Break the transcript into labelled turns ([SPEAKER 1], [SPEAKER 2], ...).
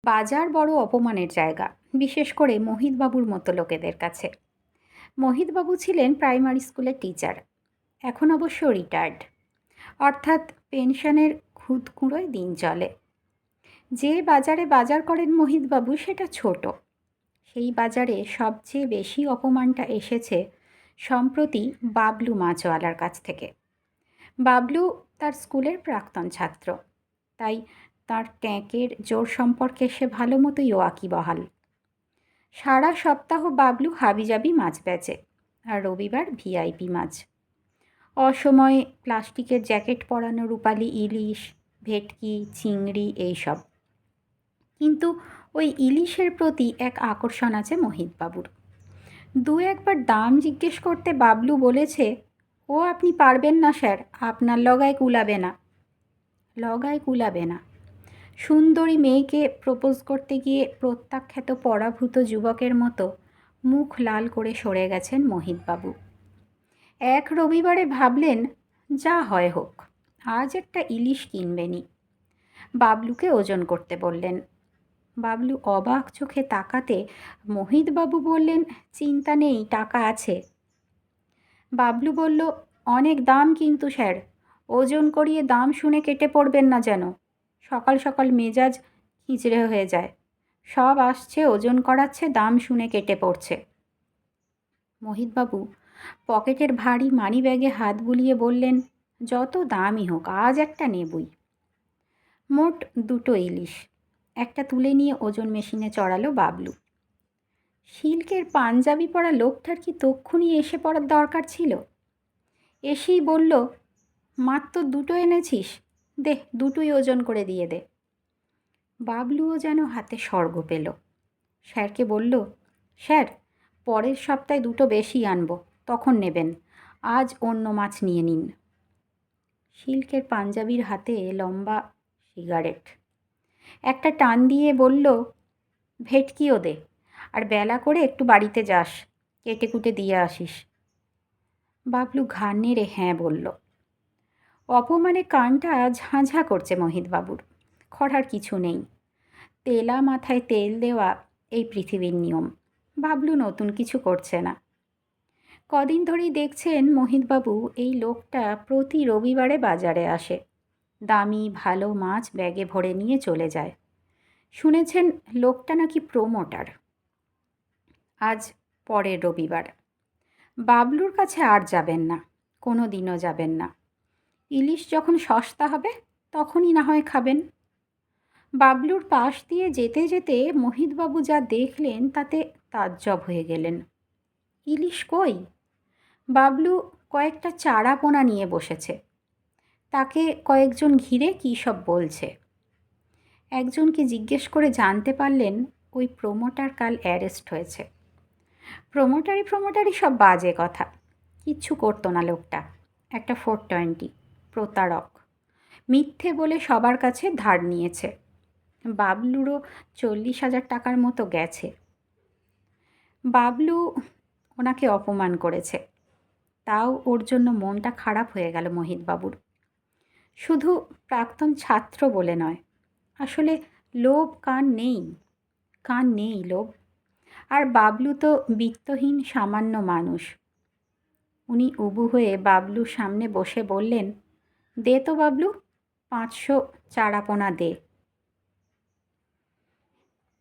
[SPEAKER 1] বাজার বড় অপমানের জায়গা, বিশেষ করে মোহিতবাবুর মতো লোকেদের কাছে। মোহিতবাবু ছিলেন প্রাইমারি স্কুলের টিচার, এখন অবশ্য রিটায়ার্ড, অর্থাৎ পেনশনের খুদ কুঁড়োয় দিন চলে। যে বাজারে বাজার করেন মোহিতবাবু সেটা ছোট। সেই বাজারে সবচেয়ে বেশি অপমানটা এসেছে সম্প্রতি বাবলু মাছওয়ালার কাছ থেকে। বাবলু তার স্কুলের প্রাক্তন ছাত্র, তাই তার ট্যাঁকের জোর সম্পর্কে সে ভালো মতোই ওয়াকিবহাল। সারা সপ্তাহ বাবলু হাবিজাবি মাছ বেচে, আর রবিবার ভিআইপি মাছ। অসময়ে প্লাস্টিকের জ্যাকেট পরানো রূপালি ইলিশ, ভেটকি, চিংড়ি এইসব। কিন্তু ওই ইলিশের প্রতি এক আকর্ষণ আছে মোহিতবাবুর। দু একবার দাম জিজ্ঞেস করতে বাবলু বলেছে, ও আপনি পারবেন না স্যার, আপনার লগায় কুলাবে না। লগায় কুলাবে না। সুন্দরী মেয়েকে প্রপোজ করতে গিয়ে প্রত্যাখ্যাত পরাভূত যুবকের মতো মুখ লাল করে সরে গেছেন মোহিতবাবু। এক রবিবারে ভাবলেন, যা হয় হোক, আজ একটা ইলিশ কিনবেনি। বাবলুকে ওজন করতে বললেন। বাবলু অবাক চোখে তাকাতে মোহিতবাবু বললেন, চিন্তা নেই, টাকা আছে। বাবলু বলল, অনেক দাম কিন্তু স্যার, ওজন করিয়ে দাম শুনে কেটে পড়বেন না যেন। সকাল সকাল মেজাজ খিঁচড়ে হয়ে যায়। সব আসছে, ওজন করাচ্ছে, দাম শুনে কেটে পড়ছে। মোহিতবাবু পকেটের ভারী মানি ব্যাগে হাত বুলিয়ে বললেন, যত দামই হোক, আজ একটা নেবই। মোট দুটো ইলিশ। একটা তুলে নিয়ে ওজন মেশিনে চড়ালো বাবলু। সিল্কের পাঞ্জাবি পরা লোকটার কি তক্ষুনি এসে পড়ার দরকার ছিল? এসেই বলল, মাত্র দুটো এনেছিস, দে, দুটোই ওজন করে দিয়ে দে। বাবলুও যেন হাতে স্বর্গ পেল। স্যারকে বলল, স্যার, পরের সপ্তাহে দুটো বেশি আনবো, তখন নেবেন, আজ অন্য মাছ নিয়ে নিন। সিল্কের পাঞ্জাবির হাতে লম্বা সিগারেট। একটা টান দিয়ে বলল, ভেটকিও দে, আর বেলা করে একটু বাড়িতে যাস, কেটে কুটে দিয়ে আসিস। বাবলু ঘাড় নেড়ে হ্যাঁ বলল। অপমানে কানটা ঝাঁঝা করছে মোহিতবাবুর। করার কিছু নেই, তেলা মাথায় তেল দেওয়া এই পৃথিবীর নিয়ম। বাবলু নতুন কিছু করছে না। কদিন ধরেই দেখছেন মোহিতবাবু এই লোকটা প্রতি রবিবারে বাজারে আসে, দামি ভালো মাছ ব্যাগে ভরে নিয়ে চলে যায়। শুনেছেন লোকটা নাকি প্রমোটার। আজ পরের রবিবার। বাবলুর কাছে আর যাবেন না, কোনো দিনও যাবেন না। ইলিশ যখন সস্তা হবে তখনই না হয় খাবেন। বাবলুর পাশ দিয়ে যেতে যেতে মোহিতবাবু যা দেখলেন তাতে তাজ্জব হয়ে গেলেন। ইলিশ কই? বাবলু কয়েকটা চারা পোনা নিয়ে বসেছে। তাকে কয়েকজন ঘিরে কী সব বলছে। একজনকে জিজ্ঞেস করে জানতে পারলেন ওই প্রমোটার কাল অ্যারেস্ট হয়েছে। প্রমোটারি সব বাজে কথা, কিচ্ছু করতো না লোকটা। একটা 420 প্রতারক, মিথ্যে বলে সবার কাছে ধার নিয়েছে। বাবলুরও 40,000 টাকার মতো গেছে। বাবলু ওনাকে অপমান করেছে, তাও ওর জন্য মনটা খারাপ হয়ে গেল মোহিতবাবুর। শুধু প্রাক্তন ছাত্র বলে নয়, আসলে লোভ কান নেই লোভ। আর বাবলু তো বিত্তহীন সামান্য মানুষ। উনি উবু হয়ে বাবলুর সামনে বসে বললেন, দে তো বাবলু, 500 চারাপোনা দে।